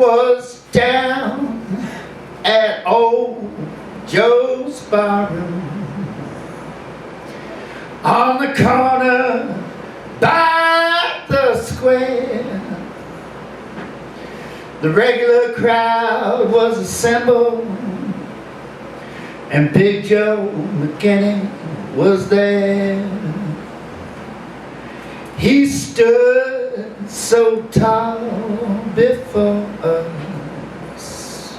was down at old Joe's barroom on the corner by the square. The regular crowd was assembled, and Big Joe McKinney was there. He stood so tall before us.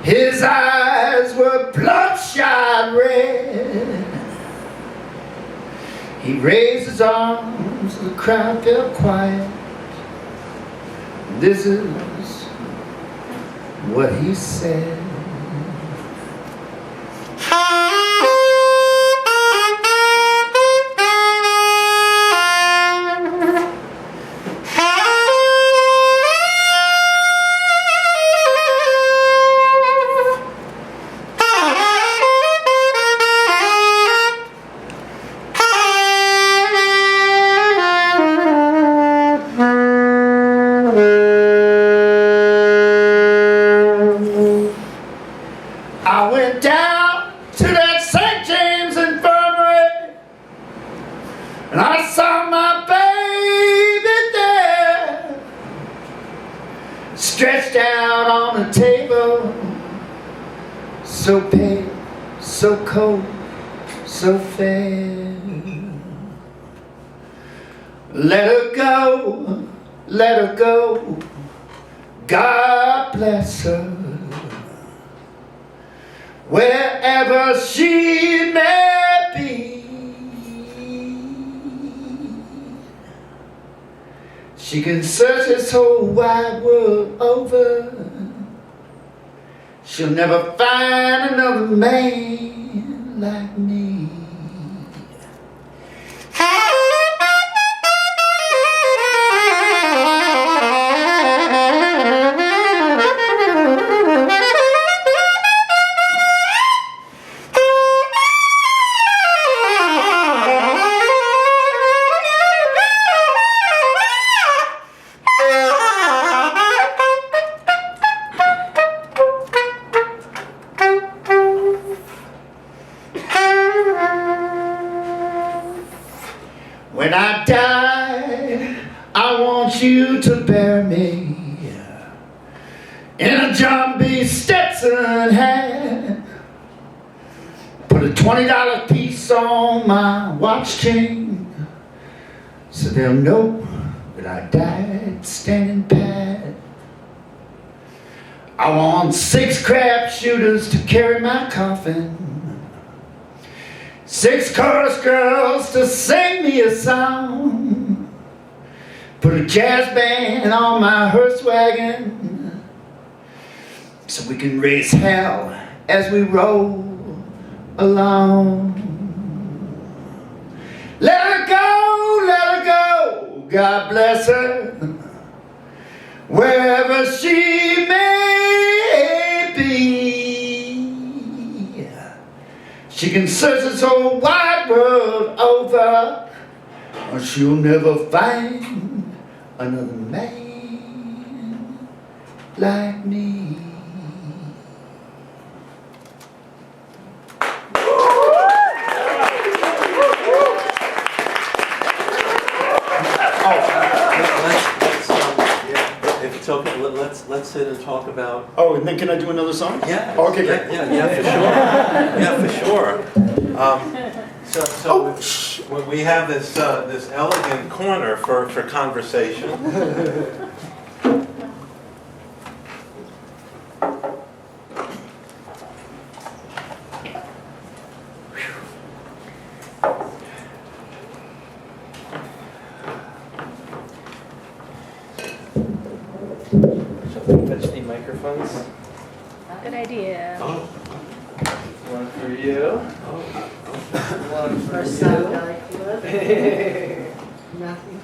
His eyes were bloodshot red. He raised his arms, the crowd fell quiet. This is what he said. I went down to that St. James Infirmary, and I saw my baby there, stretched out on a table, so pale, so cold, so fair. Let her go, let her go, God bless her. Wherever she may be, she can search this whole wide world over. She'll never find another man like me. When I die, I want you to bury me in a John B. Stetson hat. Put a $20 piece on my watch chain, so they'll know that I died standing pat. I want 6 crap shooters to carry my coffin, 6 chorus girls to sing me a song, put a jazz band on my hearse wagon, so we can raise hell as we roll along. Let her go, God bless her, wherever she may be. She can search this whole wide world over, or she'll never find another man like me. If it's okay, let's sit and talk about. Oh, and then can I do another song? Yeah. Okay, yeah, great. yeah, for sure. So we have this elegant corner for conversation. Fetch the microphones. Good idea. Oh. One for you. One for First you. time guy, Matthew.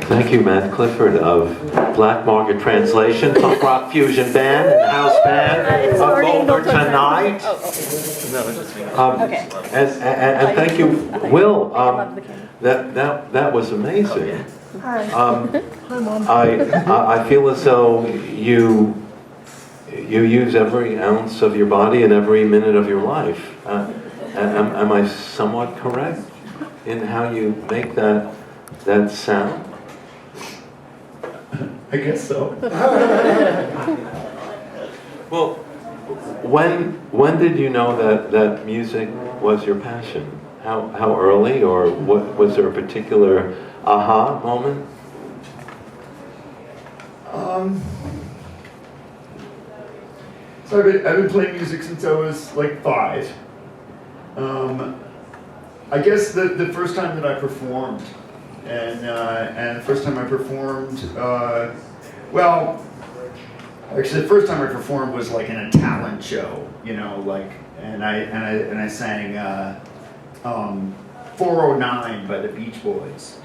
Thank you, Matt Clifford of Black Market Translation, punk rock fusion band and house band of Boulder Tonight. Okay. And thank you, Will. That was amazing. Hi. I feel as though you use every ounce of your body and every minute of your life. Am I somewhat correct in how you make that sound? I guess so. Well, when did you know that music was your passion? How early, or was there a particular aha moment? So I've been playing music since I was like 5. I guess the first time that I performed, and the first time I performed, well, actually the first time I performed was like in a talent show, you know, like, and I sang 409 by the Beach Boys.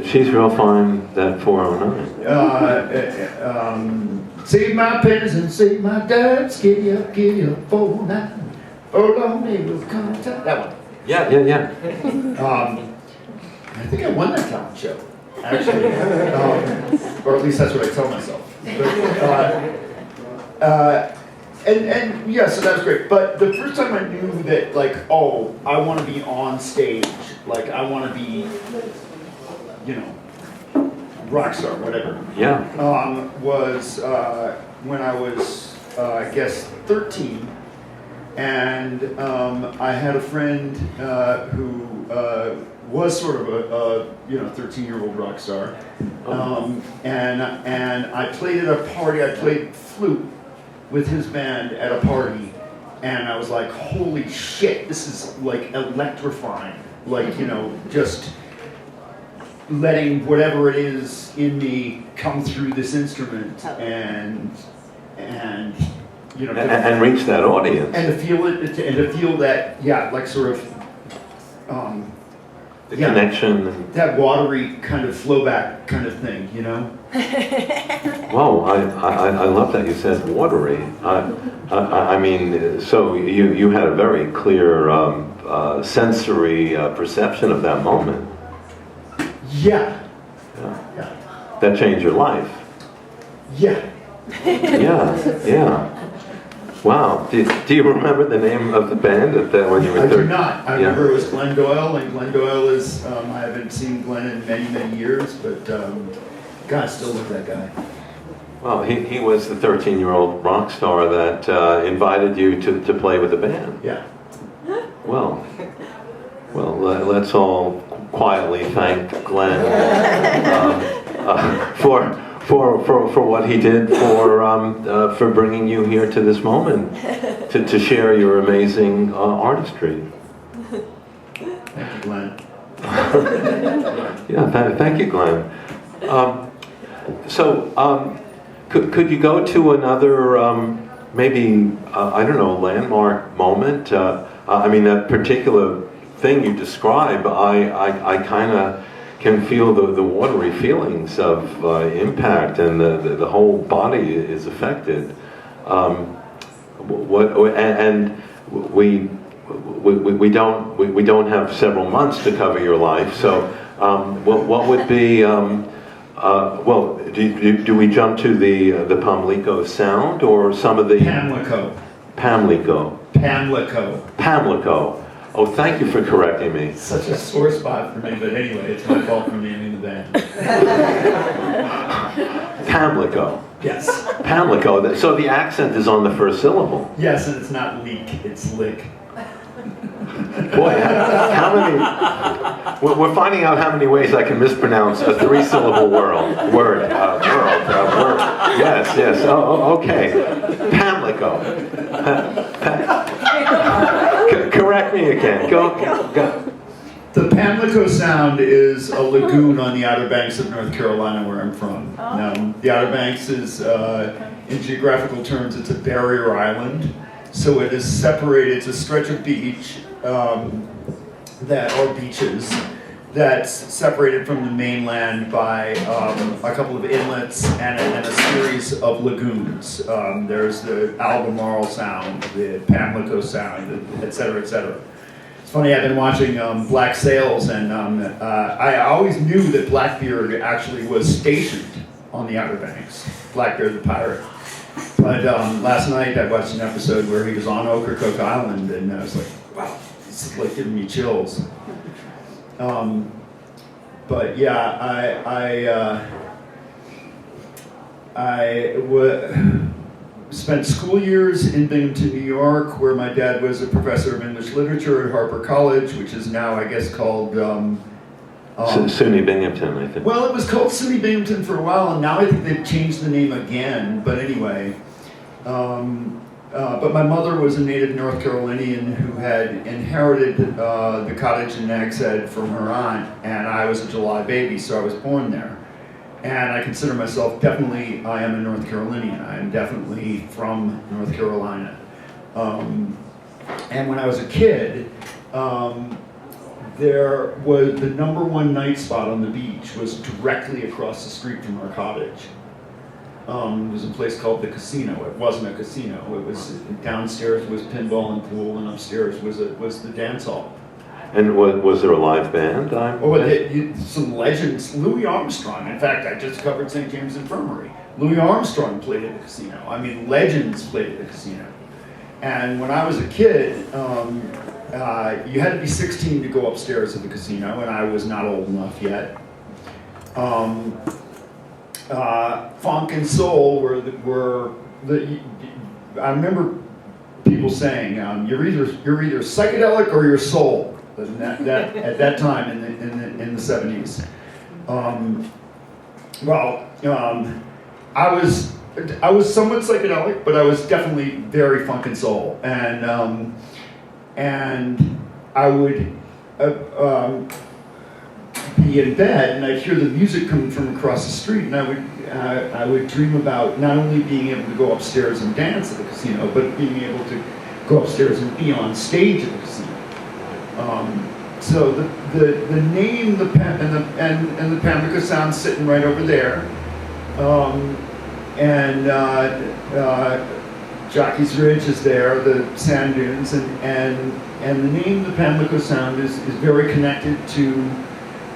She's real fine, that 409. Save my pennies and save my debts, giddy up, 409. Oh, long may will come time. That one. Yeah. I think I won that talent show, actually, or at least that's what I tell myself. But, and yeah, so that was great. But the first time I knew that, like, oh, I want to be on stage, like I want to be, you know, rock star, whatever. Yeah. Was when I was, I guess, 13. And I had a friend who was sort of a 13-year-old rock star, and I played at a party. I played flute with his band at a party, and I was like, "Holy shit! This is like electrifying! Like, you know, just letting whatever it is in me come through this instrument and." You know, and reach that audience. And to feel it, and to feel that, yeah, like sort of, the connection. That watery kind of flow back kind of thing, you know? Well, I love that you said watery. I mean, so you had a very clear sensory perception of that moment. Yeah. That changed your life. Yeah. Yeah. Wow. Do you remember the name of the band when you were 13? I do not. I remember it was Glenn Doyle, and Glenn Doyle is, I haven't seen Glenn in many, many years, but God, I still love that guy. Well, he was the 13-year-old rock star that invited you to play with the band. Yeah. Well, let's all quietly thank Glenn for what he did for bringing you here to this moment to share your amazing artistry. Thank you, Glenn. Yeah, thank you, Glenn. Could you go to another maybe I don't know, landmark moment? I mean, that particular thing you describe, I kind of can feel the watery feelings of impact, and the whole body is affected. We don't have several months to cover your life. So, what would be? Do we jump to the Pamlico Sound or some of the Pamlico? Oh, thank you for correcting me. It's such a sore spot for me, but anyway, it's my fault for naming the band. Pamlico. Yes. Pamlico. So the accent is on the first syllable. Yes, and it's not leak, it's lick. Boy, how many? We're finding out how many ways I can mispronounce a 3-syllable word. Yes. Oh, okay. Pamlico. Correct me again. Go. The Pamlico Sound is a lagoon on the Outer Banks of North Carolina, where I'm from. Now, the Outer Banks is, in geographical terms, it's a barrier island. So it is separated. It's a stretch of beach that are beaches that's separated from the mainland by a couple of inlets and a series of lagoons. There's the Albemarle Sound, the Pamlico Sound, et cetera, et cetera. It's funny, I've been watching Black Sails, and I always knew that Blackbeard actually was stationed on the Outer Banks, Blackbeard the pirate. But last night I watched an episode where he was on Ocracoke Island, and I was like, wow, this is like giving me chills. But yeah, I spent school years in Binghamton, New York, where my dad was a professor of English literature at Harper College, which is now, I guess, called SUNY Binghamton, I think. well, it was called SUNY Binghamton for a while, and now I think they've changed the name again. But anyway, but my mother was a native North Carolinian who had inherited the cottage in Nags Head from her aunt, and I was a July baby, so I was born there. And I consider myself definitely, I am a North Carolinian. I am definitely from North Carolina. And when I was a kid, there was the #1 night spot on the beach was directly across the street from our cottage. There was a place called the Casino. It wasn't a casino. It was downstairs was pinball and pool, and upstairs was the dance hall. And was there a live band? Some legends. Louis Armstrong. In fact, I just covered St. James Infirmary. Louis Armstrong played at the casino. I mean, legends played at the casino. And when I was a kid, you had to be 16 to go upstairs at the casino, and I was not old enough yet. Funk and soul I remember people saying, you're either psychedelic or you're soul. At that time in the 70s. I was somewhat psychedelic, but I was definitely very funk and soul, and I would be in bed and I'd hear the music coming from across the street, and I would dream about not only being able to go upstairs and dance at the casino, but being able to go upstairs and be on stage at the casino. So the name the Pamlico Sound sitting right over there, Jockey's Ridge is there, the sand dunes, and the name the Pamlico Sound is very connected to.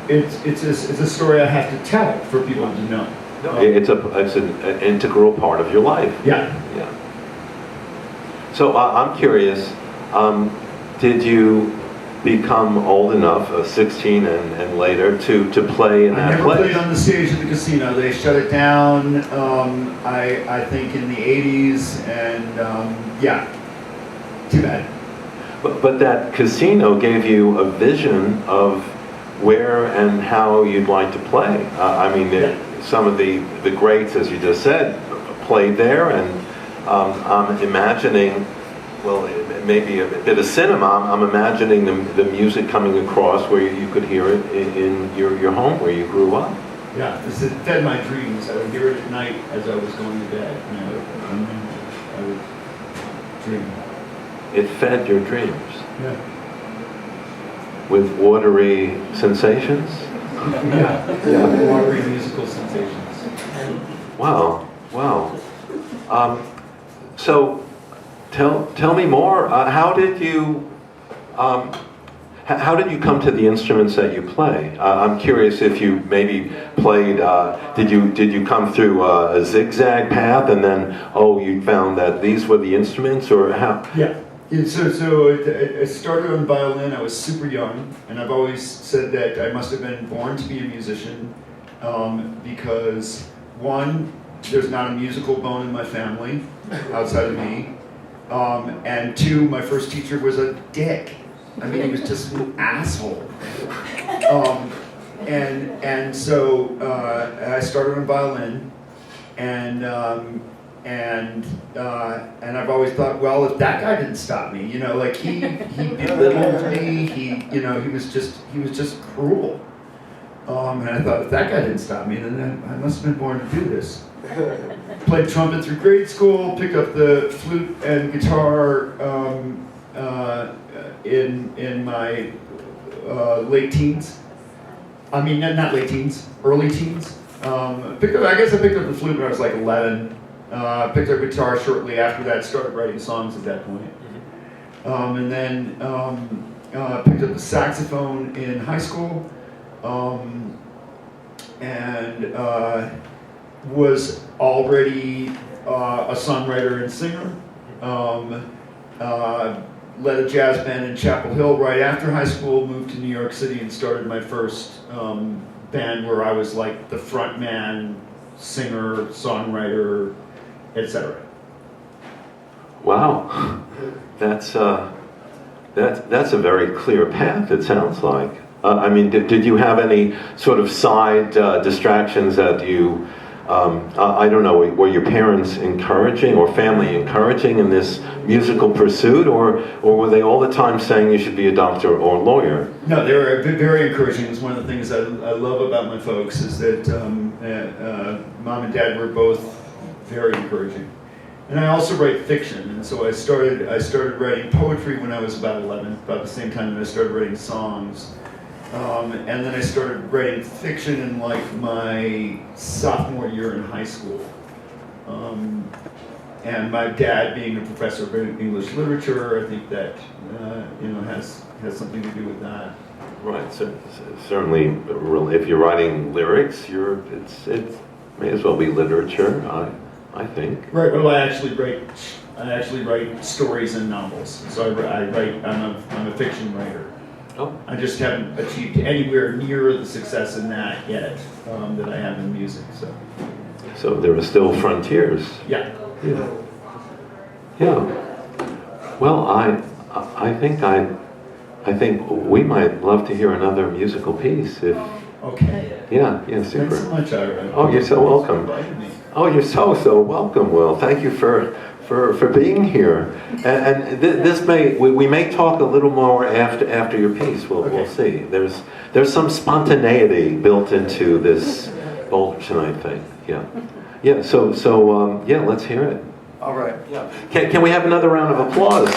It's a story I have to tell for people to know. It's an integral part of your life. Yeah. Yeah. So I'm curious. Did you become old enough, 16 and later, to play in that place? I never played on the stage of the casino. They shut it down, I think in the 80s, and yeah, too bad. But that casino gave you a vision of where and how you'd like to play. Some of the greats, as you just said, played there, and I'm imagining, well, maybe a bit of cinema. I'm imagining the music coming across where you could hear it in your home where you grew up. Yeah, it fed my dreams. I would hear it at night as I was going to bed. I would dream. It fed your dreams? Yeah. With watery sensations? Yeah, watery musical sensations. Wow. So, tell me more. How did you come to the instruments that you play? I'm curious if you maybe played. Did you come through a zigzag path, and then you found that these were the instruments, or how? Yeah. So I started on violin. I was super young, and I've always said that I must have been born to be a musician because one, there's not a musical bone in my family outside of me. And two, my first teacher was a dick. I mean, he was just an asshole. And so I started on violin, and I've always thought, well, if that guy didn't stop me, he belittled me. He was just cruel. And I thought, if that guy didn't stop me, then I must have been born to do this. Played trumpet through grade school, picked up the flute and guitar in my late teens. I mean, not late teens, early teens. I picked up the flute when I was like 11. Picked up guitar shortly after that, started writing songs at that point. And then picked up the saxophone in high school, and was already a songwriter and singer. Led a jazz band in Chapel Hill right after high school, moved to New York City and started my first band where I was like the front man, singer, songwriter, etc. Wow, that's a very clear path, it sounds like. I mean, did you have any sort of side distractions that you, I don't know, were your parents encouraging or family encouraging in this musical pursuit, or were they all the time saying you should be a doctor or a lawyer? No, they were very encouraging. It's one of the things I love about my folks is that mom and dad were both very encouraging. And I also write fiction, and so I started writing poetry when I was about 11, about the same time that I started writing songs. And then I started writing fiction in like my sophomore year in high school. And my dad being a professor of English literature, I think that has something to do with that. Right. So, certainly, if you're writing lyrics, it may as well be literature. I think. Right. Well, I actually write stories and novels. So I'm a fiction writer. Oh. I just haven't achieved anywhere near the success in that yet that I have in music. So there are still frontiers. Yeah. Yeah. Well, I think we might love to hear another musical piece. If Okay. Yeah. Super. Thanks so much, Ira. Oh, you're so welcome. Me. Oh, you're so welcome, Will. Thank you for being here. And this we may talk a little more after your piece. We'll see. There's some spontaneity built into this Boulder Tonight thing. Yeah. So let's hear it. All right. Yeah. Can we have another round of applause?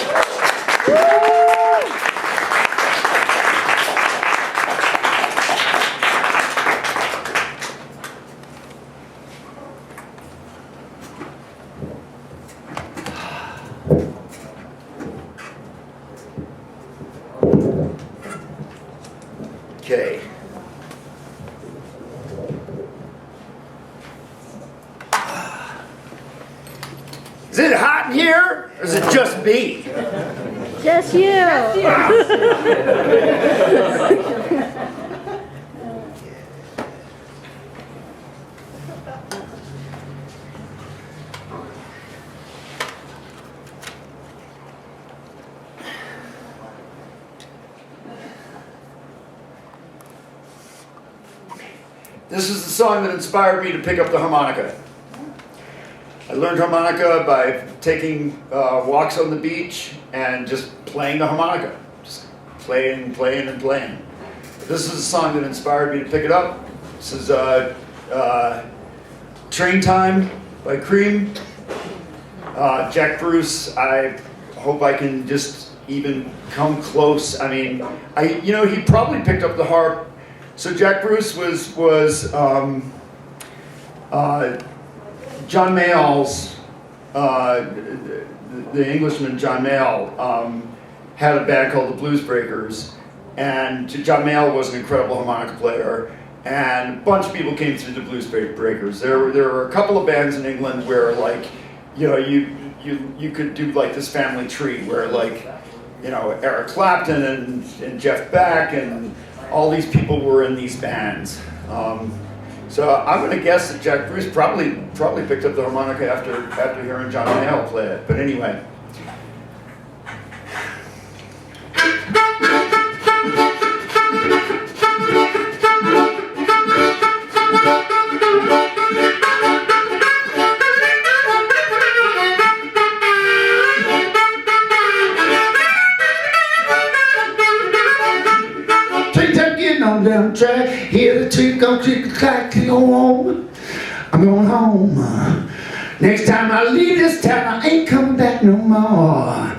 Okay. Is it hot in here, or is it just me? Just you. This is the song that inspired me to pick up the harmonica. I learned harmonica by taking walks on the beach and just playing the harmonica. Just playing. This is a song that inspired me to pick it up. This is Train Time by Cream. Jack Bruce, I hope I can just even come close. I mean, he probably picked up the harp. So Jack Bruce was John Mayall's, the Englishman John Mayall, had a band called the Blues Breakers, and John Mayall was an incredible harmonica player, and a bunch of people came through the Blues Breakers. There were a couple of bands in England where, like, you could do like this family tree where, like, Eric Clapton and Jeff Beck and all these people were in these bands. So I'm going to guess that Jack Bruce probably picked up the harmonica after hearing John Mayall play it. But anyway. On down the track, hear the tick go click clack, click on. I'm going home. Next time I leave this town, I ain't coming back no more.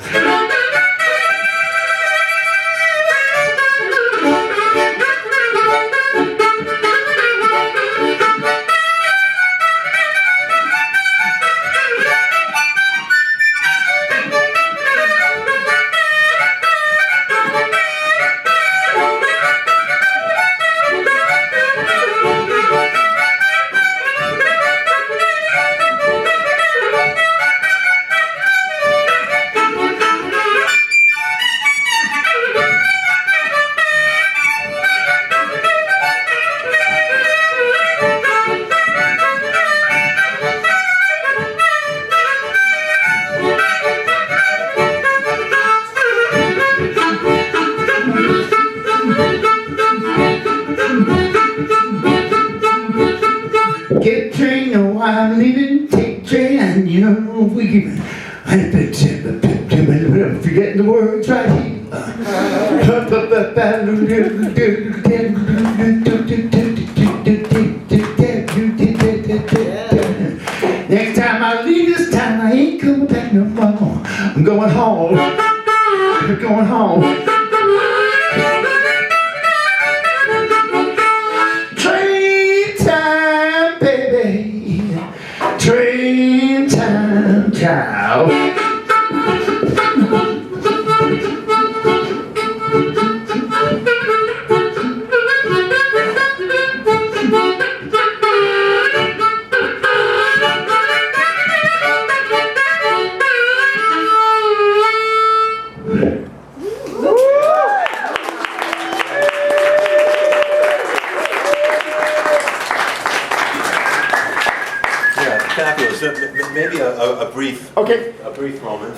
I'm forgetting the words right here. Next time I leave this town, I ain't coming back no more. I'm going home. I'm going home. Train time, baby. Train time, child. Fabulous. Maybe a brief, Okay. a brief moment.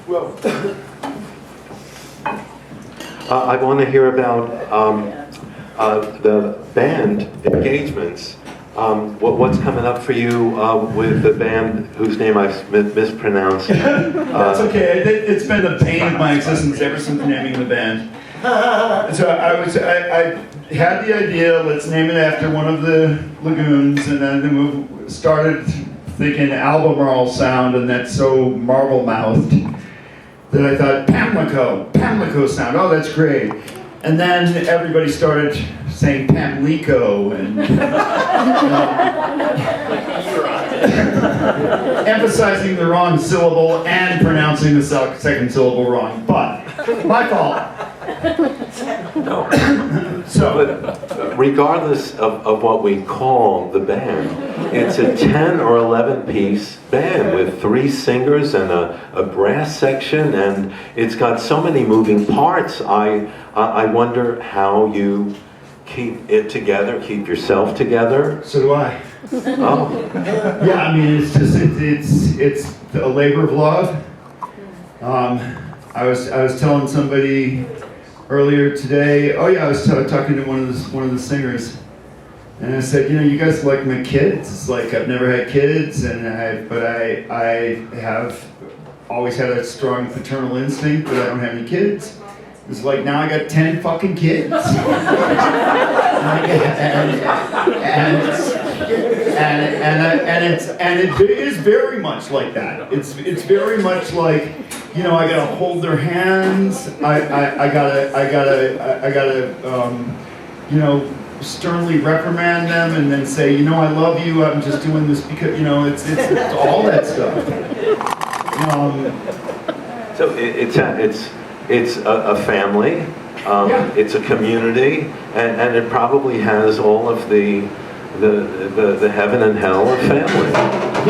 Well, I want to hear about the band engagements. What's coming up for you with the band whose name I've mispronounced? That's okay. It's been the pain of my existence ever since naming the band. So I had the idea, let's name it after one of the lagoons, and then we started thinking Albemarle Sound, and that's so marble-mouthed that I thought Pamlico Sound, oh that's great. And then everybody started saying Pamlico, and emphasizing the wrong syllable and pronouncing the second syllable wrong, but my fault. No. So, But regardless of what we call the band, it's a 10 or 11 piece band with 3 singers and a brass section, and it's got so many moving parts. I wonder how you keep it together, keep yourself together. so do I. Oh, Yeah, I mean, it's just it's a labor of love. I was telling somebody earlier today. Oh yeah, I was talking to one of the singers, and I said, you know, you guys are like my kids. It's like I've never had kids, but I have always had a strong paternal instinct, but I don't have any kids. It's like now I got 10 fucking kids. And it is very much like that. It's very much like, you know, I gotta hold their hands. I gotta you know, sternly reprimand them and then say, you know, I love you. I'm just doing this because, you know, it's all that stuff. so it's a family. Yeah. It's a community, and it probably has all of the heaven and hell of family.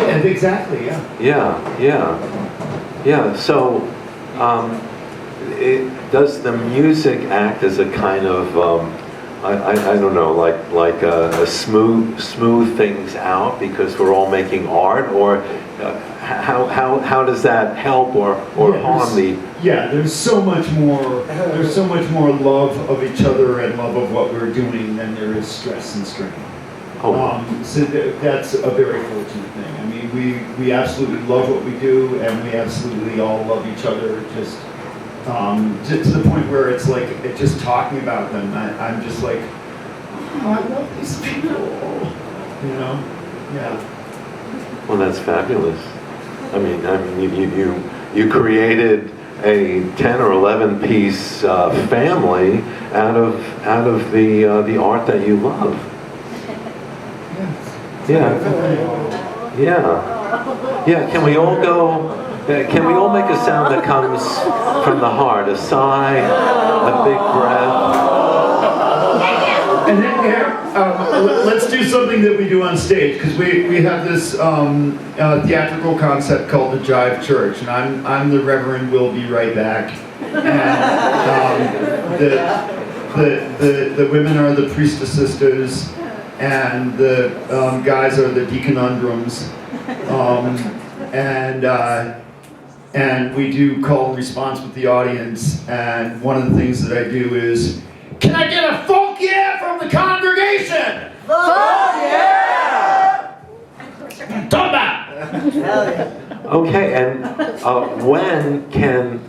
Yeah, exactly. Yeah. So, does the music act as a kind of I don't know, like a smooth things out because we're all making art, or how does that help or harm the? Yeah, there's so much more. There's so much more love of each other and love of what we're doing than there is stress and strain. So that's a very fortunate thing. I mean, we absolutely love what we do, and we absolutely all love each other. Just to the point where it's like just talking about them. I'm just like, oh, I love these people. You know? Yeah. Well, that's fabulous. I mean, you created a 10 or 11 piece family out of the art that you love. Yeah. Can we all go? Can we all make a sound that comes from the heart? A sigh, a big breath. And then let's do something that we do on stage, because we have this theatrical concept called the Jive Church, and I'm the Reverend. We'll be right back. And the women are the priestess sisters, and the guys are the deaconundrums, and we do call and response with the audience. And one of the things that I do is, can I get a fuck yeah from the congregation? Fuck yeah! Talk about. Okay, and when can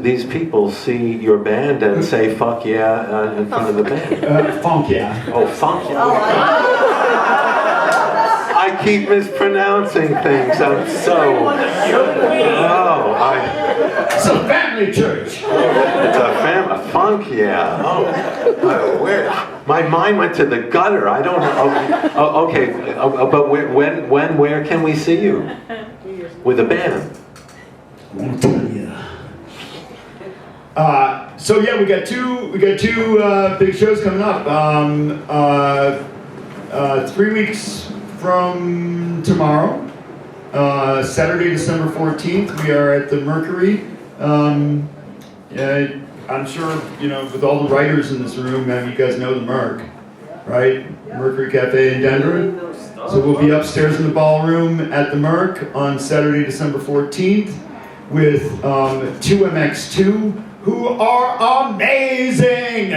these people see your band and say "fuck yeah" in front of the band? Funk, yeah. Oh, funk yeah. I keep mispronouncing things. I'm so. It's a family church. It's a funk yeah. Where? My mind went to the gutter. I don't know. Okay, but where can we see you with a band? I won't tell you. So yeah, we got two big shows coming up. 3 weeks from tomorrow, Saturday, December 14th, we are at the Mercury. I'm sure, with all the writers in this room, you guys know the Merc, right? Mercury Cafe in Denver. So we'll be upstairs in the ballroom at the Merc on Saturday, December 14th with 2MX2, who are amazing!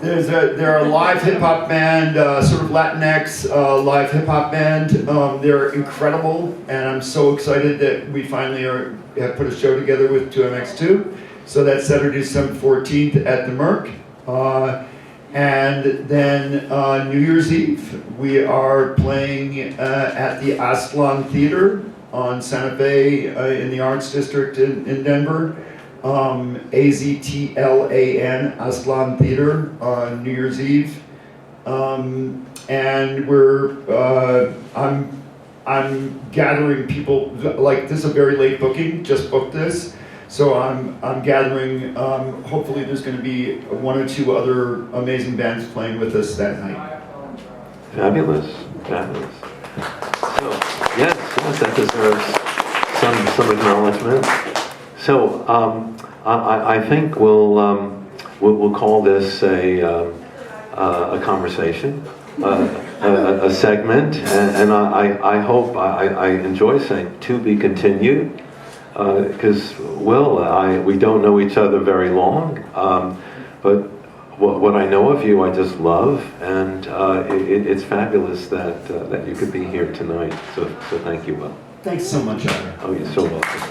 They're a live hip-hop band, sort of Latinx live hip-hop band. They're incredible, and I'm so excited that we finally have put a show together with 2MX2. So that's Saturday, December 14th at the Merc. And then New Year's Eve, we are playing at the Aztlan Theater on Santa Fe in the Arts District in Denver. AZTLAN, Aztlan Theater, on New Year's Eve. And I'm gathering people, like this is a very late booking, just booked this. So I'm gathering, hopefully there's going to be 1 or 2 other amazing bands playing with us that night. Fabulous. So, yes, that deserves some acknowledgement. So, I think we'll call this a conversation, a segment, and I hope I enjoy saying to be continued. Because we don't know each other very long, but what I know of you, I just love, and it's fabulous that you could be here tonight. So thank you, Will. Thanks so much, Ira. Oh, you're so welcome.